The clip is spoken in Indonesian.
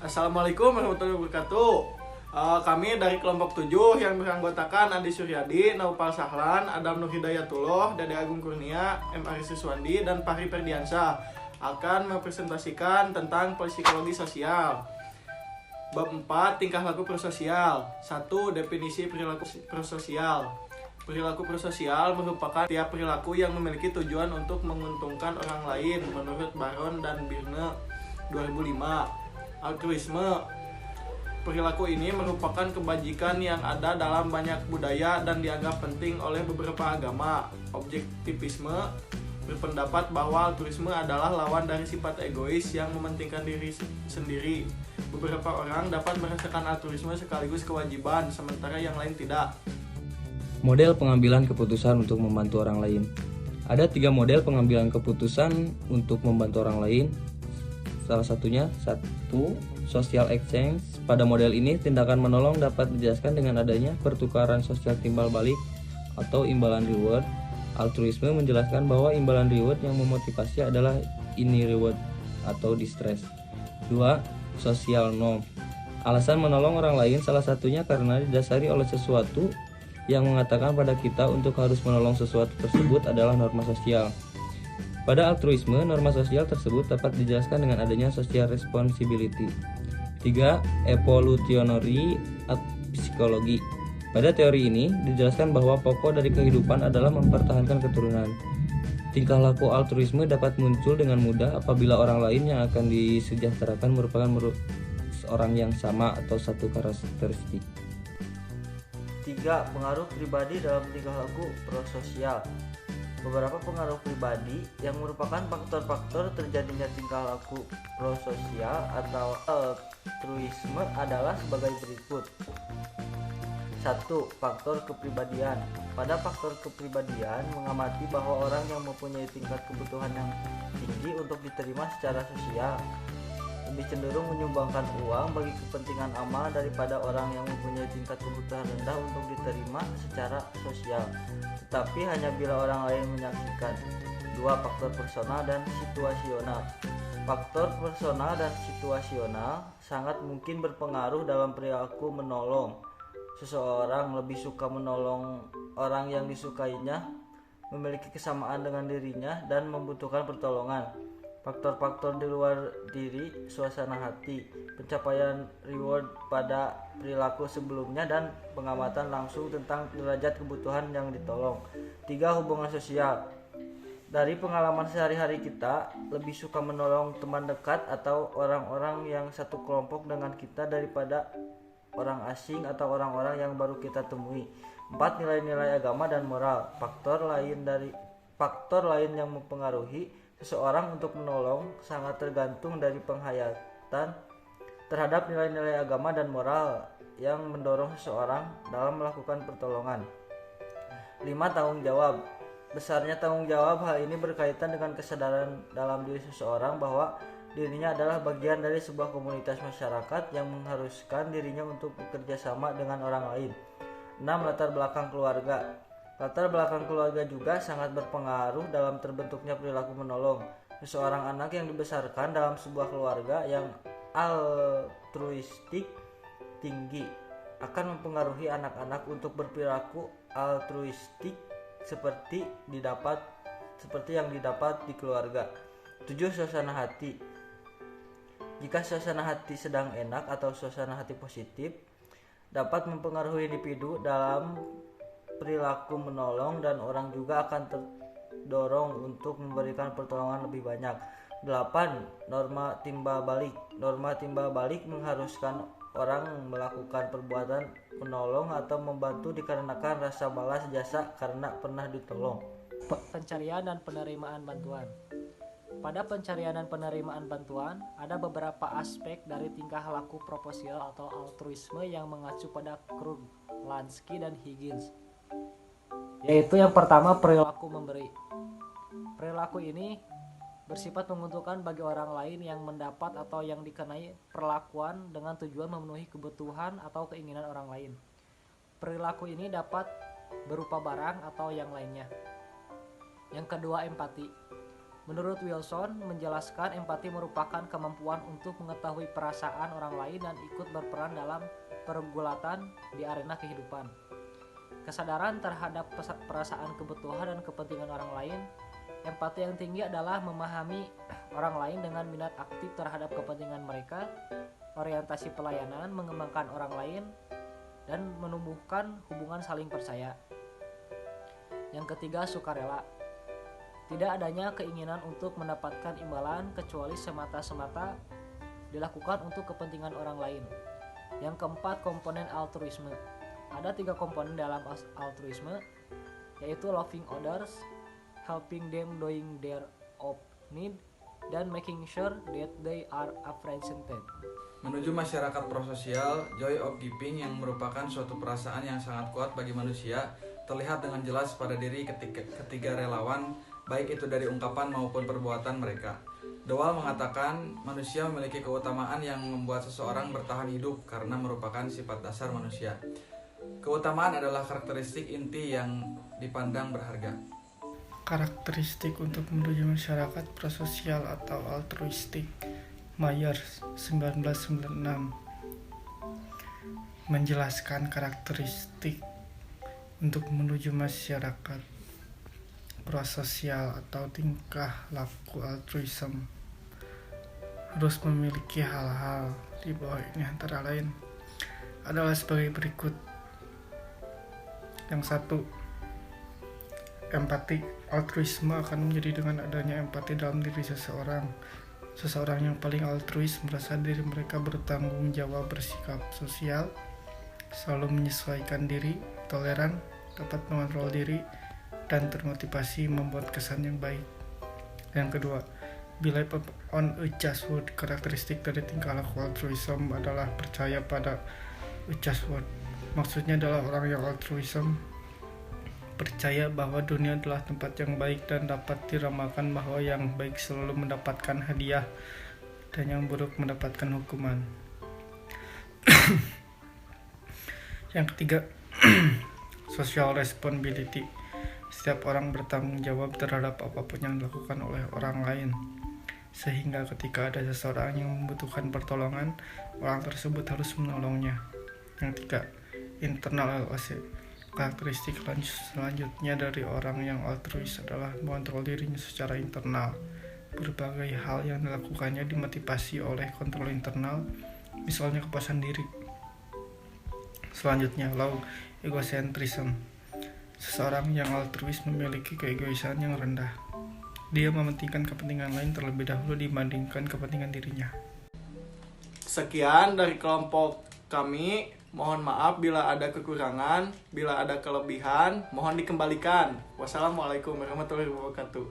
Assalamualaikum warahmatullahi wabarakatuh. Kami dari kelompok 7 yang beranggotakan Andi Suryadi, Naupal Sahlan, Adam Nur Hidayatullah, Dede Agung Kurnia, M. Aris Siswandi, dan Fahri Ferdiansyah akan mempresentasikan tentang psikologi sosial. Bab 4, tingkah laku prososial. 1. Definisi perilaku prososial. Perilaku prososial merupakan tiap perilaku yang memiliki tujuan untuk menguntungkan orang lain menurut Baron dan Birne 2005. Altruisme. Perilaku ini merupakan kebajikan yang ada dalam banyak budaya dan dianggap penting oleh beberapa agama. Objektivisme berpendapat bahwa altruisme adalah lawan dari sifat egois yang mementingkan diri sendiri. Beberapa orang dapat merasakan altruisme sekaligus kewajiban, sementara yang lain tidak. Model pengambilan keputusan untuk membantu orang lain. Ada 3 model pengambilan keputusan untuk membantu orang lain. Salah satunya 1. Social exchange. Pada model ini, tindakan menolong dapat dijelaskan dengan adanya pertukaran sosial timbal balik atau imbalan reward. Altruisme menjelaskan bahwa imbalan reward yang memotivasi adalah ini reward atau distress. 2. Social norm. Alasan menolong orang lain salah satunya karena didasari oleh sesuatu yang mengatakan pada kita untuk harus menolong sesuatu tersebut adalah norma sosial. Pada altruisme, norma sosial tersebut dapat dijelaskan dengan adanya social responsibility. 3. Evolutionary psikologi. Pada teori ini dijelaskan bahwa pokok dari kehidupan adalah mempertahankan keturunan. Tingkah laku altruisme dapat muncul dengan mudah apabila orang lain yang akan disejahterakan merupakan orang yang sama atau satu karakteristik. 3. Pengaruh pribadi dalam tingkah laku prososial. Beberapa pengaruh pribadi yang merupakan faktor-faktor terjadinya tingkah laku prososial atau altruisme adalah sebagai berikut. 1. Faktor kepribadian. Pada faktor kepribadian mengamati bahwa orang yang mempunyai tingkat kebutuhan yang tinggi untuk diterima secara sosial lebih cenderung menyumbangkan uang bagi kepentingan amal daripada orang yang mempunyai tingkat kebutuhan rendah untuk diterima secara sosial, tetapi hanya bila orang lain menyaksikan. 2. Faktor personal dan situasional. Faktor personal dan situasional sangat mungkin berpengaruh dalam perilaku menolong. Seseorang lebih suka menolong orang yang disukainya, memiliki kesamaan dengan dirinya, dan membutuhkan pertolongan. Faktor-faktor di luar diri, suasana hati, pencapaian reward pada perilaku sebelumnya, dan pengamatan langsung tentang derajat kebutuhan yang ditolong. 3. Hubungan sosial. Dari pengalaman sehari-hari kita, lebih suka menolong teman dekat atau orang-orang yang satu kelompok dengan kita daripada orang asing atau orang-orang yang baru kita temui. 4. Nilai-nilai agama dan moral. Faktor lain yang mempengaruhi seseorang untuk menolong sangat tergantung dari penghayatan terhadap nilai-nilai agama dan moral yang mendorong seseorang dalam melakukan pertolongan. 5. Tanggung jawab. Besarnya tanggung jawab. Hal ini berkaitan dengan kesadaran dalam diri seseorang bahwa dirinya adalah bagian dari sebuah komunitas masyarakat yang mengharuskan dirinya untuk bekerja sama dengan orang lain. 6. Latar belakang keluarga. Latar belakang keluarga juga sangat berpengaruh dalam terbentuknya perilaku menolong. Seseorang anak yang dibesarkan dalam sebuah keluarga yang altruistik tinggi akan mempengaruhi anak-anak untuk berperilaku altruistik seperti yang didapat di keluarga. 7. Suasana hati. Jika suasana hati sedang enak atau suasana hati positif, dapat mempengaruhi individu dalam perilaku menolong, dan orang juga akan terdorong untuk memberikan pertolongan lebih banyak. 8. Norma timbal balik. Norma timbal balik mengharuskan orang melakukan perbuatan menolong atau membantu dikarenakan rasa balas jasa karena pernah ditolong. Pencarian dan penerimaan bantuan. Pada pencarian dan penerimaan bantuan, ada beberapa aspek dari tingkah laku proposial atau altruisme yang mengacu pada Krug, Lansky, dan Higgins. Yaitu yang pertama, perilaku memberi. Perilaku ini bersifat menguntungkan bagi orang lain yang mendapat atau yang dikenai perlakuan dengan tujuan memenuhi kebutuhan atau keinginan orang lain. Perilaku ini dapat berupa barang atau yang lainnya. Yang kedua, empati. Menurut Wilson, menjelaskan empati merupakan kemampuan untuk mengetahui perasaan orang lain dan ikut berperan dalam pergulatan di arena kehidupan. Kesadaran terhadap perasaan, kebutuhan, dan kepentingan orang lain. Empati yang tinggi adalah memahami orang lain dengan minat aktif terhadap kepentingan mereka, orientasi pelayanan, mengembangkan orang lain, dan menumbuhkan hubungan saling percaya. Yang ketiga, sukarela. Tidak adanya keinginan untuk mendapatkan imbalan kecuali semata-mata dilakukan untuk kepentingan orang lain. Yang keempat, komponen altruisme. Ada 3 komponen dalam altruisme, yaitu loving others, helping them doing their own need, dan making sure that they are appreciated. Menuju masyarakat prososial, joy of giving yang merupakan suatu perasaan yang sangat kuat bagi manusia terlihat dengan jelas pada diri ketiga relawan, baik itu dari ungkapan maupun perbuatan mereka. De Waal mengatakan manusia memiliki keutamaan yang membuat seseorang bertahan hidup karena merupakan sifat dasar manusia. Keutamaan adalah karakteristik inti yang dipandang berharga. Karakteristik untuk menuju masyarakat prososial atau altruistik. Myers 1996 menjelaskan karakteristik untuk menuju masyarakat prososial atau tingkah laku altruism harus memiliki hal-hal di bawah ini, antara lain adalah sebagai berikut. Yang 1, empati. Altruisme akan menjadi dengan adanya empati dalam diri seseorang. Seseorang yang paling altruis merasa diri mereka bertanggung jawab, bersikap sosial, selalu menyesuaikan diri, toleran, dapat mengontrol diri, dan termotivasi membuat kesan yang baik. Yang kedua, believe on a just word. Karakteristik dari tingkah laku altruism adalah percaya pada a just word. Maksudnya adalah orang yang altruism percaya bahwa dunia adalah tempat yang baik dan dapat diramalkan bahwa yang baik selalu mendapatkan hadiah dan yang buruk mendapatkan hukuman. Yang ketiga, social responsibility. Setiap orang bertanggung jawab terhadap apapun yang dilakukan oleh orang lain, sehingga ketika ada seseorang yang membutuhkan pertolongan, orang tersebut harus menolongnya. Yang tiga, internal LOC. Karakteristik selanjutnya dari orang yang altruis adalah mengontrol dirinya secara internal. Berbagai hal yang dilakukannya dimotivasi oleh kontrol internal, misalnya kepuasan diri. Selanjutnya, low egocentrism. Seseorang yang altruis memiliki keegoisan yang rendah. Dia mementingkan kepentingan lain terlebih dahulu dibandingkan kepentingan dirinya. Sekian dari kelompok kami. Mohon maaf bila ada kekurangan, bila ada kelebihan, mohon dikembalikan. Wassalamualaikum warahmatullahi wabarakatuh.